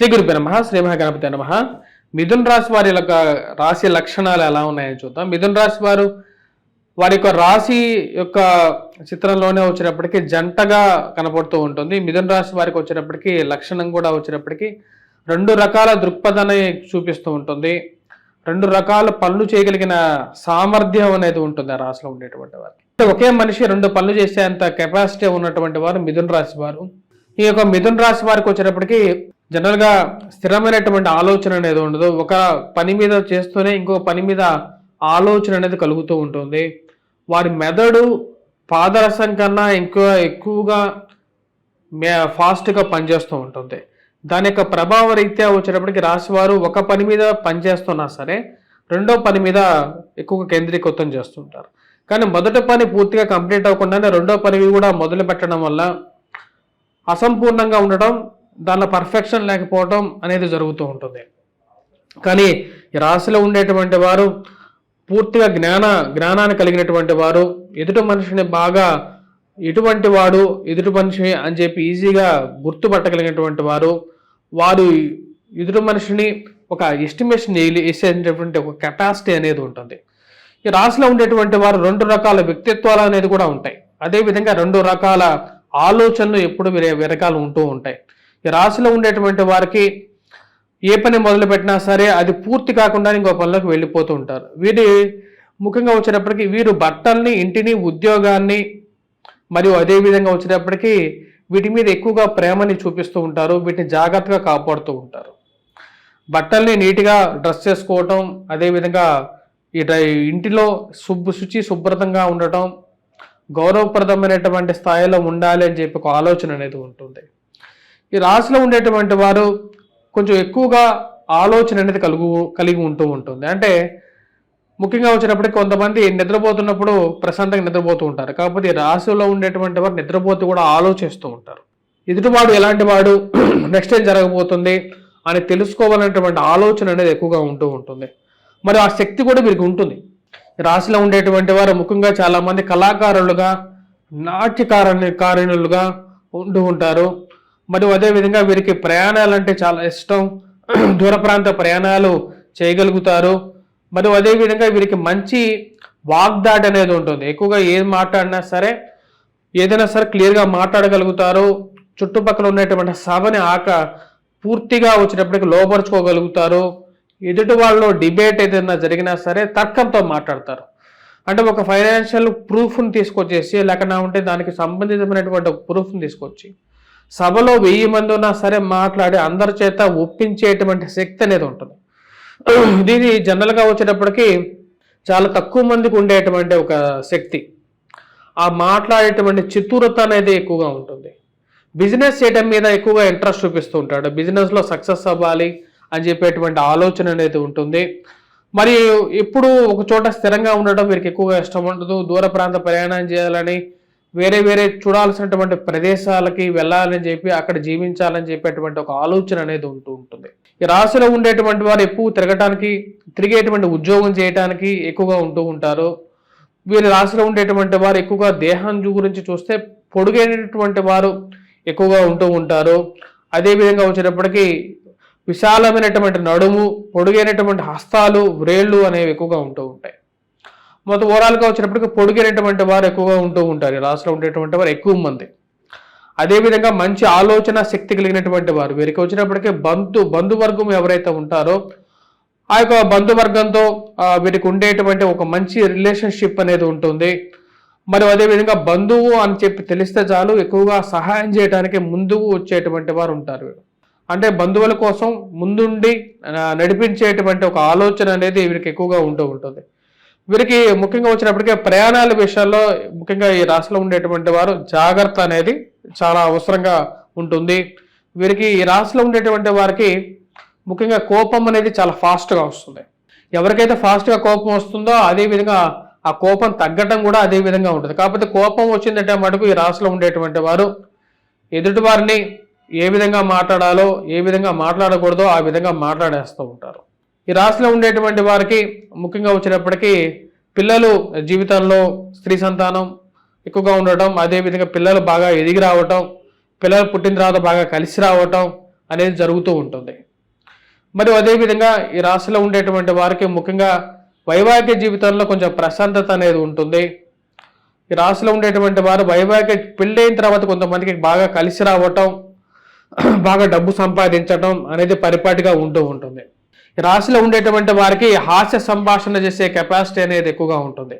శ్రీ గురుభ్యో నమః. శ్రీ మహాగణపతి నమః. మిథున రాశి వారి యొక్క రాశి లక్షణాలు ఎలా ఉన్నాయని చూద్దాం. మిథున రాశి వారి యొక్క రాశి యొక్క చిత్రంలోనే వచ్చినప్పటికీ జంటగా కనపడుతూ ఉంటుంది. మిథున రాశి వారికి వచ్చినప్పటికీ లక్షణం కూడా వచ్చినప్పటికీ రెండు రకాల దృక్పథాన్ని చూపిస్తూ ఉంటుంది. రెండు రకాల పనులు చేయగలిగిన సామర్థ్యం అనేది ఉంటుంది ఆ రాశిలో ఉండేటువంటి వారికి. ఒకే మనిషి రెండు పనులు చేసేంత కెపాసిటీ ఉన్నటువంటి వారు మిథున రాశి వారు. ఈ యొక్క మిథున రాశి వారికి వచ్చేటప్పటికి జనరల్ గా స్థిరమైనటువంటి ఆలోచన అనేది ఉండదు. ఒక పని మీద చేస్తూనే ఇంకో పని మీద ఆలోచన అనేది కలుగుతూ ఉంటుంది. వారి మెదడు పాదరసం కన్నా ఎక్కువగా ఫాస్ట్గా పనిచేస్తూ ఉంటుంది. దాని యొక్క ప్రభావ రీత్యా వచ్చేటప్పటికి రాశివారు ఒక పని మీద పనిచేస్తున్నా సరే రెండో పని మీద ఎక్కువగా కేంద్రీకృతం చేస్తుంటారు. కానీ మొదటి పని పూర్తిగా కంప్లీట్ అవ్వకుండానే రెండో పని కూడా మొదలు పెట్టడం వల్ల అసంపూర్ణంగా ఉండడం, దానిలో పర్ఫెక్షన్ లేకపోవడం అనేది జరుగుతూ ఉంటుంది. కానీ ఈ రాశిలో ఉండేటువంటి వారు పూర్తిగా జ్ఞానాన్ని కలిగినటువంటి వారు, ఎదుటి మనిషిని బాగా ఎటువంటి వాడు ఎదుటి మనిషి అని చెప్పి ఈజీగా గుర్తుపట్టగలిగినటువంటి వారు ఎదుటి మనిషిని ఒక ఎస్టిమేషన్ వేసేటటువంటి ఒక కెపాసిటీ అనేది ఉంటుంది. ఈ రాశిలో ఉండేటువంటి వారు రెండు రకాల వ్యక్తిత్వాలు అనేది కూడా ఉంటాయి. అదేవిధంగా రెండు రకాల ఆలోచనలు ఎప్పుడు వెనకాల ఉంటూ ఉంటాయి. ఈ రాశిలో ఉండేటువంటి వారికి ఏ పని మొదలు పెట్టినా సరే అది పూర్తి కాకుండా ఇంకో పనులకు వెళ్ళిపోతూ ఉంటారు. ముఖ్యంగా వచ్చేటప్పటికి వీరు బట్టల్ని, ఇంటిని, ఉద్యోగాన్ని మరియు అదేవిధంగా వచ్చేటప్పటికి వీటి మీద ఎక్కువగా ప్రేమని చూపిస్తూ ఉంటారు. వీటిని జాగ్రత్తగా కాపాడుతూ ఉంటారు. బట్టల్ని నీట్గా డ్రెస్ చేసుకోవటం, అదేవిధంగా ఈ ఇంటిలో శుభ్రతంగా ఉండటం, గౌరవప్రదమైనటువంటి స్థాయిలో ఉండాలి అని చెప్పి ఒక ఆలోచన అనేది ఉంటుంది. ఈ రాశిలో ఉండేటువంటి వారు కొంచెం ఎక్కువగా ఆలోచన అనేది కలిగి ఉంటూ ఉంటుంది. అంటే ముఖ్యంగా వచ్చినప్పటికీ కొంతమంది నిద్రపోతున్నప్పుడు ప్రశాంతంగా నిద్రపోతూ ఉంటారు. కాకపోతే ఈ రాశిలో ఉండేటువంటి వారు నిద్రపోతూ కూడా ఆలోచిస్తూ ఉంటారు. ఎదుటివాడు ఎలాంటి వాడు, నెక్స్ట్ ఏం జరగబోతుంది అని తెలుసుకోవాలనేటువంటి ఆలోచన అనేది ఎక్కువగా ఉంటూ ఉంటుంది. మరి ఆ శక్తి కూడా వీరికి ఉంటుంది. రాశిలో ఉండేటువంటి వారు ముఖ్యంగా చాలామంది కళాకారులుగా, నాట్యకారిణులుగా ఉంటూ ఉంటారు. మరియు అదేవిధంగా వీరికి ప్రయాణాలు అంటే చాలా ఇష్టం. దూర ప్రాంత ప్రయాణాలు చేయగలుగుతారు. మరియు అదేవిధంగా వీరికి మంచి వాగ్దాటి అనేది ఉంటుంది. ఎక్కువగా ఏది మాట్లాడినా సరే ఏదైనా సరే క్లియర్గా మాట్లాడగలుగుతారు. చుట్టుపక్కల ఉన్నటువంటి సభని పూర్తిగా వచ్చినప్పటికీ లోపరుచుకోగలుగుతారు. ఎదుటి వాళ్ళు డిబేట్ ఏదైనా జరిగినా సరే తర్కంతో మాట్లాడతారు. అంటే ఒక ఫైనాన్షియల్ ప్రూఫ్ని తీసుకొచ్చేసి లేకుండా ఉంటే దానికి సంబంధితమైనటువంటి ఒక ప్రూఫ్ని తీసుకొచ్చి సభలో 1000 మంది ఉన్నా సరే మాట్లాడి అందరి చేత ఒప్పించేటువంటి శక్తి అనేది ఉంటుంది. దీని జనరల్గా వచ్చేటప్పటికి చాలా తక్కువ మందికి ఉండేటువంటి ఒక శక్తి. ఆ మాట్లాడేటువంటి చతురత అనేది ఎక్కువగా ఉంటుంది. బిజినెస్ చేయడం మీద ఎక్కువగా ఇంట్రెస్ట్ చూపిస్తూ ఉంటాడు. బిజినెస్లో సక్సెస్ అవ్వాలి అని చెప్పేటువంటి ఆలోచన అనేది ఉంటుంది. మరి ఎప్పుడు ఒక చోట స్థిరంగా ఉండడం వీరికి ఎక్కువగా ఇష్టం ఉండదు. దూర ప్రాంత ప్రయాణం చేయాలని, వేరే చూడాల్సినటువంటి ప్రదేశాలకి వెళ్ళాలని చెప్పి అక్కడ జీవించాలని చెప్పేటువంటి ఒక ఆలోచన అనేది ఉంటూ ఉంటుంది. ఈ రాశిలో ఉండేటువంటి వారు ఎక్కువ తిరిగేటువంటి ఉద్యోగం చేయడానికి ఎక్కువగా ఉంటూ ఉంటారు. వీరి రాశిలో ఉండేటువంటి వారు ఎక్కువగా దేహం గురించి చూస్తే పొడుగైనటువంటి వారు ఎక్కువగా ఉంటూ ఉంటారు. అదేవిధంగా వచ్చేటప్పటికి విశాలమైనటువంటి నడుము, పొడుగైనటువంటి హస్తాలు, వ్రేళ్ళు అనేవి ఎక్కువగా ఉంటూ ఉంటాయి. మొత్తం ఓవరాల్గా వచ్చినప్పటికీ పొడిగినటువంటి వారు ఎక్కువగా ఉంటూ ఉంటారు. రాశిలో ఉండేటువంటి వారు ఎక్కువ మంది. అదేవిధంగా మంచి ఆలోచన శక్తి కలిగినటువంటి వారు. వీరికి వచ్చినప్పటికీ బంధువర్గం ఎవరైతే ఉంటారో ఆ యొక్క బంధువర్గంతో వీరికి ఉండేటువంటి ఒక మంచి రిలేషన్షిప్ అనేది ఉంటుంది. మరియు అదేవిధంగా బంధువు అని చెప్పి తెలిస్తే చాలు ఎక్కువగా సహాయం చేయడానికి ముందుకు వచ్చేటువంటి వారు ఉంటారు. అంటే బంధువుల కోసం ముందుండి నడిపించేటువంటి ఒక ఆలోచన అనేది వీరికి ఎక్కువగా ఉంటూ ఉంటుంది. వీరికి ముఖ్యంగా వచ్చినప్పటికీ ప్రయాణాల విషయాల్లో ముఖ్యంగా ఈ రాశిలో ఉండేటువంటి వారు జాగ్రత్త అనేది చాలా అవసరంగా ఉంటుంది. వీరికి ఈ రాశిలో ఉండేటువంటి వారికి ముఖ్యంగా కోపం అనేది చాలా ఫాస్ట్గా వస్తుంది. ఎవరికైతే ఫాస్ట్గా కోపం వస్తుందో అదేవిధంగా ఆ కోపం తగ్గటం కూడా అదే విధంగా ఉంటుంది. కాకపోతే కోపం వచ్చిందంటే మటుకు ఈ రాశిలో ఉండేటువంటి వారు ఎదుటి వారిని ఏ విధంగా మాట్లాడాలో, ఏ విధంగా మాట్లాడకూడదో ఆ విధంగా మాట్లాడేస్తూ ఉంటారు. ఈ రాశిలో ఉండేటువంటి వారికి ముఖ్యంగా వచ్చినప్పటికీ పిల్లలు జీవితంలో స్త్రీ సంతానం ఎక్కువగా ఉండటం, అదేవిధంగా పిల్లలు బాగా ఎదిగి రావటం, పిల్లలు పుట్టిన తర్వాత బాగా కలిసి రావటం, అనేది జరుగుతూ ఉంటుంది. మరియు అదేవిధంగా ఈ రాశిలో ఉండేటువంటి వారికి ముఖ్యంగా వైవాహిక జీవితంలో కొంచెం ప్రశాంతత అనేది ఉంటుంది. ఈ రాశిలో ఉండేటువంటి వారు వైవాహిక పెళ్ళైన తర్వాత కొంతమందికి బాగా కలిసి రావటం, బాగా డబ్బు సంపాదించడం అనేది పరిపాటిగా ఉంటూ ఉంటుంది. ఈ రాశిలో ఉండేటువంటి వారికి హాస్య సంభాషణ చేసే కెపాసిటీ అనేది ఎక్కువగా ఉంటుంది.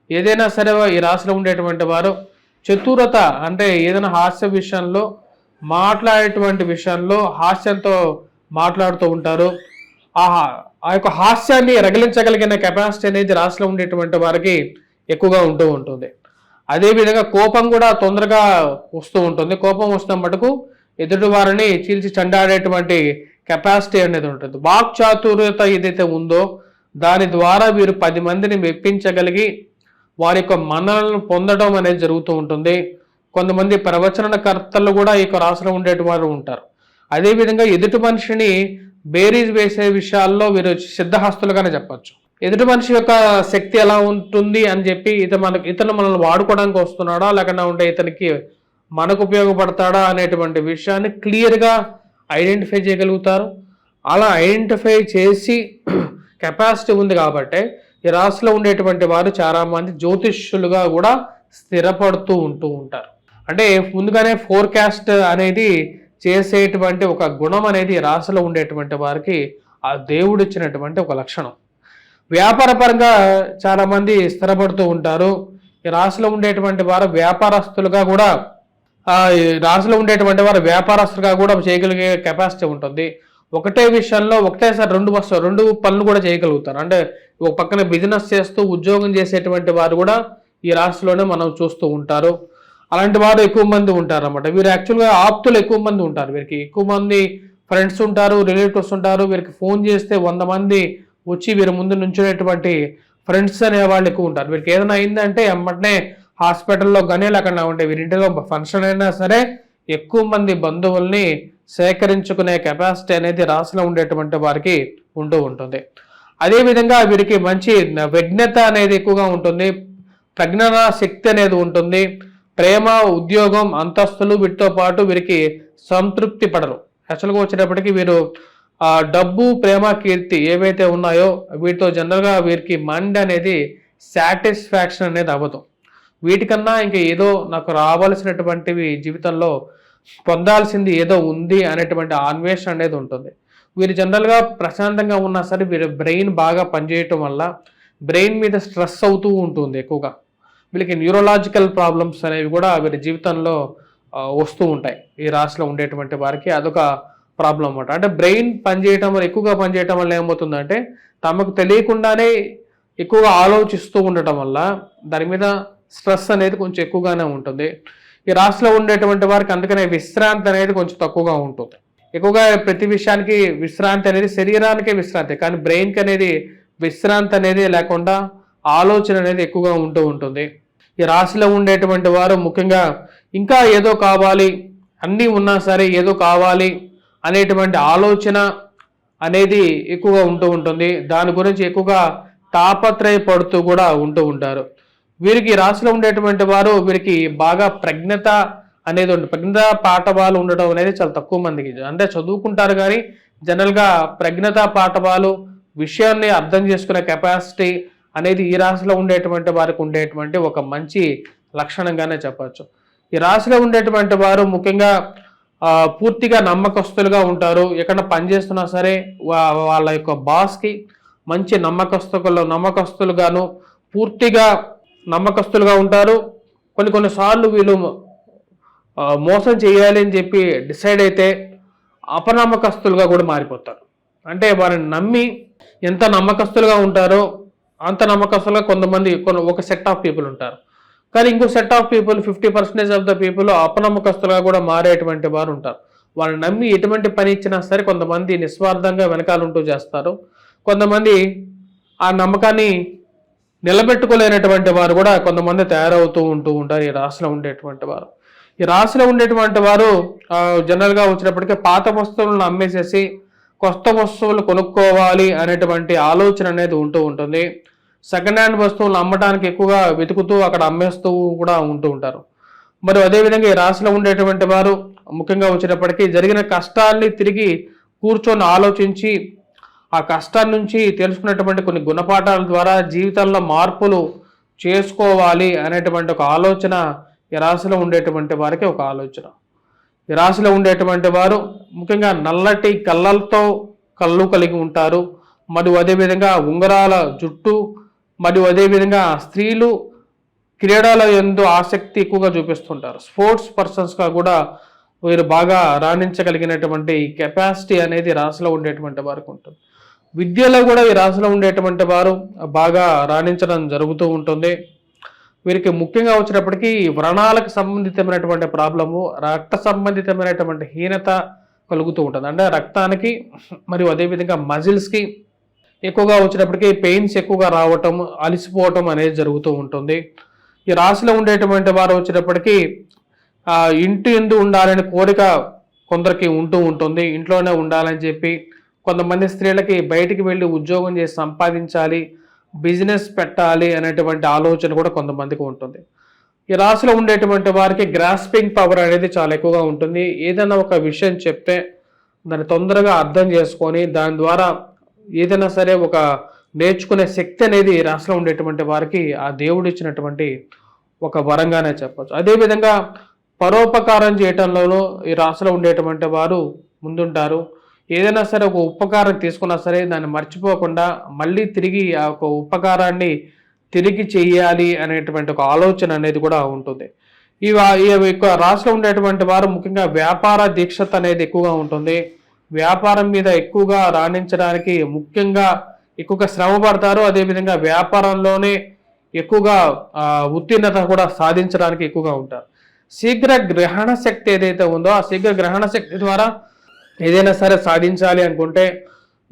ఏదైనా సరే ఈ రాశిలో ఉండేటువంటి వారు చతురత అంటే ఏదైనా హాస్య విషయంలో మాట్లాడేటువంటి విషయంలో హాస్యంతో మాట్లాడుతూ ఉంటారు. ఆ యొక్క హాస్యాన్ని రగిలించగలిగిన కెపాసిటీ అనేది రాశిలో ఉండేటువంటి వారికి ఎక్కువగా ఉంటూ ఉంటుంది. అదేవిధంగా కోపం కూడా తొందరగా వస్తూ ఉంటుంది. కోపం వస్తున్న మటుకు ఎదుటి వారిని చీల్చి చెండాడేటువంటి కెపాసిటీ అనేది ఉంటుంది. వాక్చాతుర్యత ఏదైతే ఉందో దాని ద్వారా వీరు 10 మందిని మెప్పించగలిగి వారి యొక్క మన్ననలను పొందడం అనేది జరుగుతూ ఉంటుంది. కొంతమంది ప్రవచనకర్తలు కూడా ఈ యొక్క రాశిలో ఉండేటి వారు ఉంటారు. అదేవిధంగా ఎదుటి మనిషిని బేరీజ్ వేసే విషయాల్లో వీరు సిద్ధహస్తులుగానే చెప్పచ్చు. ఎదుటి మనిషి యొక్క శక్తి ఎలా ఉంటుంది అని చెప్పి ఇతను మనల్ని వాడుకోవడానికి వస్తున్నాడా లేకుండా ఉంటే ఇతనికి మనకు ఉపయోగపడతాడా అనేటువంటి విషయాన్ని క్లియర్గా ఐడెంటిఫై చేయగలుగుతారు. అలా ఐడెంటిఫై చేసి కెపాసిటీ ఉంది కాబట్టి ఈ రాశిలో ఉండేటువంటి వారు చాలా మంది జ్యోతిష్యులుగా కూడా స్థిరపడుతూ ఉంటారు. అంటే ముందుగానే ఫోర్కాస్ట్ అనేది చేసేటువంటి ఒక గుణం అనేది రాశిలో ఉండేటువంటి వారికి ఆ దేవుడు ఇచ్చినటువంటి ఒక లక్షణం. వ్యాపారపరంగా చాలా మంది స్థిరపడుతూ ఉంటారు. ఈ రాశిలో ఉండేటువంటి వారు వ్యాపారస్తులుగా కూడా చేయగలిగే కెపాసిటీ ఉంటుంది. ఒకటే విషయంలో ఒకటేసారి రెండు పనులు కూడా చేయగలుగుతారు. అంటే ఒక పక్కన బిజినెస్ చేస్తూ ఉద్యోగం చేసేటువంటి వారు కూడా ఈ రాశిలోనే మనం చూస్తూ ఉంటారు. అలాంటి వారు ఎక్కువ మంది ఉంటారు అన్నమాట. వీరు యాక్చువల్గా ఆప్తులు ఎక్కువ మంది ఉంటారు. వీరికి ఎక్కువ మంది ఫ్రెండ్స్ ఉంటారు, రిలేటివ్స్ ఉంటారు. వీరికి ఫోన్ చేస్తే 100 మంది వచ్చి వీరి ముందు నుంచునేటువంటి ఫ్రెండ్స్ అనే వాళ్ళు ఎక్కువ ఉంటారు. వీరికి ఏదైనా అయిందంటే వెంటనే హాస్పిటల్లో కానీ లేకుండా ఉంటే వీరింటిలో ఫంక్షన్ అయినా సరే ఎక్కువ మంది బంధువుల్ని సేకరించుకునే కెపాసిటీ అనేది రాశిలో ఉండేటువంటి వారికి ఉంటూ ఉంటుంది. అదేవిధంగా వీరికి మంచి విజ్ఞత అనేది ఎక్కువగా ఉంటుంది. ప్రజ్ఞాన శక్తి అనేది ఉంటుంది. ప్రేమ, ఉద్యోగం, అంతస్తులు వీటితో పాటు వీరికి సంతృప్తి పడరు. యాక్చువల్గా వచ్చేటప్పటికి వీరు డబ్బు, ప్రేమ, కీర్తి ఏవైతే ఉన్నాయో వీటితో జనరల్గా వీరికి మైండ్ అనేది సాటిస్ఫాక్షన్ అనేది అవ్వదు. వీటికన్నా ఇంకా ఏదో నాకు రావాల్సినటువంటివి జీవితంలో పొందాల్సింది ఏదో ఉంది అనేటువంటి అన్వేషణ అనేది ఉంటుంది. వీరు జనరల్గా ప్రశాంతంగా ఉన్నా సరే వీరి బ్రెయిన్ బాగా పనిచేయటం వల్ల బ్రెయిన్ మీద స్ట్రెస్ అవుతూ ఉంటుంది ఎక్కువగా. వీళ్ళకి న్యూరలాజికల్ ప్రాబ్లమ్స్ అనేవి కూడా వీరి జీవితంలో వస్తూ ఉంటాయి. ఈ రాశిలో ఉండేటువంటి వారికి అదొక ప్రాబ్లం అన్నమాట. అంటే బ్రెయిన్ ఎక్కువగా పనిచేయటం వల్ల ఏమవుతుందంటే తమకు తెలియకుండానే ఎక్కువగా ఆలోచిస్తూ ఉండటం వల్ల దాని మీద స్ట్రెస్ అనేది కొంచెం ఎక్కువగానే ఉంటుంది. ఈ రాశిలో ఉండేటువంటి వారికి అందుకనే విశ్రాంతి అనేది కొంచెం తక్కువగా ఉంటుంది. ఎక్కువగా ప్రతి విషయానికి విశ్రాంతి అనేది శరీరానికే విశ్రాంతి, కానీ బ్రెయిన్కి అనేది విశ్రాంతి అనేది లేకుండా ఆలోచన అనేది ఎక్కువగా ఉంటుంది. ఈ రాశిలో ఉండేటువంటి వారు ముఖ్యంగా ఇంకా ఏదో కావాలి, అన్నీ ఉన్నా సరే ఏదో కావాలి అనేటువంటి ఆలోచన అనేది ఎక్కువగా ఉంటుంది. దాని గురించి ఎక్కువగా తాపత్రయపడుతూ కూడా ఉంటారు. వీరికి రాశిలో ఉండేటువంటి వారు వీరికి బాగా ప్రజ్ఞత అనేది ప్రజ్ఞత పాఠవాలు ఉండడం అనేది చాలా తక్కువ మందికి. అంటే చదువుకుంటారు కానీ జనరల్గా ప్రజ్ఞత పాఠవాలు విషయాన్ని అర్థం చేసుకునే కెపాసిటీ అనేది ఈ రాశిలో ఉండేటువంటి వారికి ఉండేటువంటి ఒక మంచి లక్షణంగానే చెప్పచ్చు. ఈ రాశిలో ఉండేటువంటి వారు ముఖ్యంగా పూర్తిగా నమ్మకస్తులుగా ఉంటారు. ఎక్కడ పనిచేస్తున్నా సరే వాళ్ళ యొక్క బాస్కి మంచి నమ్మకస్తులుగాను పూర్తిగా నమ్మకస్తులుగా ఉంటారు. కొన్నిసార్లు వీళ్ళు మోసం చేయాలి అని చెప్పి డిసైడ్ అయితే అపనమ్మకస్తులుగా కూడా మారిపోతారు. అంటే వారిని నమ్మి ఎంత నమ్మకస్తులుగా ఉంటారో అంత నమ్మకస్తులుగా ఒక సెట్ ఆఫ్ పీపుల్ ఉంటారు. కానీ ఇంకో set of people 50% of the people అపనమ్మకస్తులుగా కూడా మారేటువంటి వారు ఉంటారు. వాళ్ళని నమ్మి ఎటువంటి పని ఇచ్చినా సరే కొంతమంది నిస్వార్థంగా వెనకాలంటూ చేస్తారు. కొంతమంది ఆ నమ్మకాన్ని నిలబెట్టుకోలేనటువంటి వారు కూడా కొంతమంది తయారవుతూ ఉంటారు ఈ రాశిలో ఉండేటువంటి వారు. ఈ రాశిలో ఉండేటువంటి వారు జనరల్గా వచ్చినప్పటికీ పాత వస్తువులను అమ్మేసేసి కొత్త వస్తువులు కొనుక్కోవాలి అనేటువంటి ఆలోచన అనేది ఉంటుంది. సెకండ్ హ్యాండ్ వస్తువులను అమ్మటానికి ఎక్కువగా వెతుకుతూ అక్కడ అమ్మేస్తూ కూడా ఉంటారు. మరి అదేవిధంగా ఈ రాశిలో ఉండేటువంటి వారు ముఖ్యంగా వచ్చేటప్పటికీ జరిగిన కష్టాల్ని తిరిగి కూర్చొని ఆలోచించి ఆ కష్టాల నుంచి తెలుసుకున్నటువంటి కొన్ని గుణపాఠాల ద్వారా జీవితంలో మార్పులు చేసుకోవాలి అనేటువంటి ఒక ఆలోచన ఈ రాశిలో ఉండేటువంటి వారికి ఒక ఆలోచన. ఈ రాశిలో ఉండేటువంటి వారు ముఖ్యంగా నల్లటి కళ్ళు కలిగి ఉంటారు. మరియు అదేవిధంగా ఉంగరాల జుట్టు, మరియు అదేవిధంగా స్త్రీలు క్రీడల యందు ఆసక్తి ఎక్కువగా చూపిస్తుంటారు. స్పోర్ట్స్ పర్సన్స్గా కూడా వీరు బాగా రాణించగలిగినటువంటి కెపాసిటీ అనేది రాశిలో ఉండేటువంటి వారికి ఉంటుంది. విద్యలో కూడా ఈ రాశిలో ఉండేటువంటి వారు బాగా రాణించడం జరుగుతూ ఉంటుంది. వీరికి ముఖ్యంగా వచ్చినప్పటికీ వ్రణాలకు సంబంధితమైనటువంటి ప్రాబ్లము, రక్త సంబంధితమైనటువంటి హీనత కలుగుతూ ఉంటుంది. అంటే రక్తానికి మరియు అదేవిధంగా మజిల్స్కి ఎక్కువగా వచ్చినప్పటికీ పెయిన్స్ ఎక్కువగా రావటం, అలసిపోవటం అనేది జరుగుతూ ఉంటుంది. ఈ రాశిలో ఉండేటువంటి వారు వచ్చేటప్పటికీ ఇంటి ఎందు ఉండాలని కోరిక కొందరికి ఉంటూ ఉంటుంది. ఇంట్లోనే ఉండాలని చెప్పి కొంతమంది స్త్రీలకి బయటికి వెళ్ళి ఉద్యోగం చేసి సంపాదించాలి, బిజినెస్ పెట్టాలి అనేటువంటి ఆలోచన కూడా కొంతమందికి ఉంటుంది. ఈ రాశిలో ఉండేటువంటి వారికి గ్రాస్పింగ్ పవర్ అనేది చాలా ఎక్కువగా ఉంటుంది. ఏదైనా ఒక విషయం చెప్తే దాన్ని తొందరగా అర్థం చేసుకొని దాని ద్వారా ఏదైనా సరే ఒక నేర్చుకునే శక్తి అనేది ఈ రాశిలో ఉండేటువంటి వారికి ఆ దేవుడు ఇచ్చినటువంటి ఒక వరంగానే చెప్పచ్చు. అదేవిధంగా పరోపకారం చేయటంలోనూ ఈ రాశిలో ఉండేటువంటి వారు ముందుంటారు. ఏదైనా సరే ఒక ఉపకారం తీసుకున్నా సరే దాన్ని మర్చిపోకుండా మళ్ళీ తిరిగి ఆ ఒక ఉపకారాన్ని తిరిగి చేయాలి అనేటువంటి ఒక ఆలోచన అనేది కూడా ఉంటుంది. ఈ రాశిలో ఉండేటువంటి వారు ముఖ్యంగా వ్యాపార దీక్షత అనేది ఎక్కువగా ఉంటుంది. వ్యాపారం మీద ఎక్కువగా రాణించడానికి ముఖ్యంగా ఎక్కువగా శ్రమ పడతారు. అదేవిధంగా వ్యాపారంలోనే ఎక్కువగా ఉత్తీర్ణత కూడా సాధించడానికి ఎక్కువగా ఉంటారు. శీఘ్ర గ్రహణ శక్తి ఏదైతే ఉందో ఆ శీఘ్ర గ్రహణ శక్తి ద్వారా ఏదైనా సరే సాధించాలి అనుకుంటే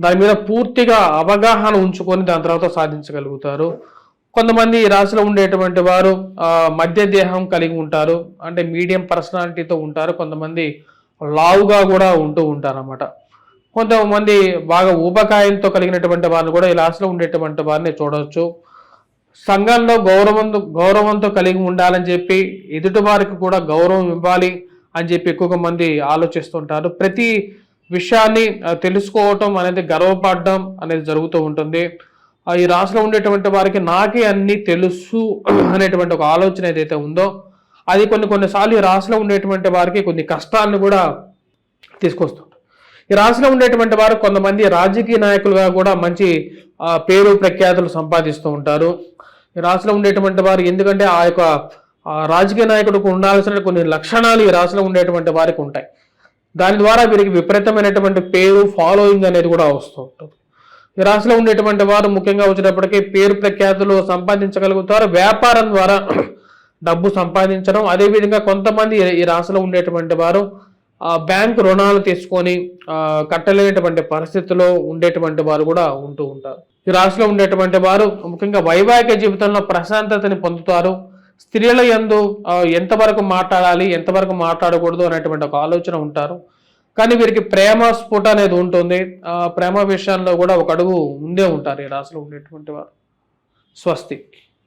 దాని మీద పూర్తిగా అవగాహన ఉంచుకొని దాని తర్వాత సాధించగలుగుతారు. కొంతమంది ఈ రాశిలో ఉండేటువంటి వారు మధ్య దేహం కలిగి ఉంటారు. అంటే మీడియం పర్సనాలిటీతో ఉంటారు. కొంతమంది లావుగా కూడా ఉంటూ ఉంటారు అన్నమాట. కొంతమంది బాగా ఊబకాయంతో కలిగినటువంటి వారిని కూడా ఈ రాశిలో ఉండేటువంటి వారిని చూడవచ్చు. సంఘంలో గౌరవంతో కలిగి ఉండాలని చెప్పి ఎదుటి వారికి కూడా గౌరవం ఇవ్వాలి అని చెప్పి ఎక్కువగా మంది ఆలోచిస్తుంటారు. ప్రతి విషయాన్ని తెలుసుకోవటం అనేది, గర్వపడడం అనేది జరుగుతూ ఉంటుంది. ఈ రాశిలో ఉండేటువంటి వారికి నాకే అన్ని తెలుసు అనేటువంటి ఒక ఆలోచన ఏదైతే ఉందో అది కొన్నిసార్లు ఈ రాశిలో ఉండేటువంటి వారికి కొన్ని కష్టాలను కూడా తీసుకొస్తుంది. ఈ రాశిలో ఉండేటువంటి వారు కొంతమంది రాజకీయ నాయకులుగా కూడా మంచి పేరు ప్రఖ్యాతులు సంపాదిస్తూ ఉంటారు. ఈ రాశిలో ఉండేటువంటి వారు ఎందుకంటే ఆ యొక్క రాజకీయ నాయకుడికి ఉండాల్సిన కొన్ని లక్షణాలు ఈ రాశిలో ఉండేటువంటి వారికి ఉంటాయి. దాని ద్వారా వీరికి విపరీతమైనటువంటి పేరు, ఫాలోయింగ్ అనేది కూడా వస్తూ ఉంటుంది. ఈ రాశిలో ఉండేటువంటి వారు ముఖ్యంగా వచ్చేటప్పటికీ పేరు ప్రఖ్యాతులు సంపాదించగలుగుతారు. వ్యాపారం ద్వారా డబ్బు సంపాదించడం. అదేవిధంగా కొంతమంది ఈ రాశిలో ఉండేటువంటి వారు బ్యాంకు రుణాలు తీసుకొని కట్టలేనటువంటి పరిస్థితిలో ఉండేటువంటి వారు కూడా ఉంటూ ఉంటారు. ఈ రాశిలో ఉండేటువంటి వారు ముఖ్యంగా వైవాహిక జీవితంలో ప్రశాంతతని పొందుతారు. స్త్రీల యందు ఎంతవరకు మాట్లాడాలి, ఎంతవరకు మాట్లాడకూడదు అనేటువంటి ఒక ఆలోచన ఉంటారు. కానీ వీరికి ప్రేమ స్ఫుట అనేది ఉంటుంది. ప్రేమ విషయంలో కూడా ఒక అడుగు ముందే ఉంటారు ఈ రాశిలో ఉండేటువంటి వారు. స్వస్తి.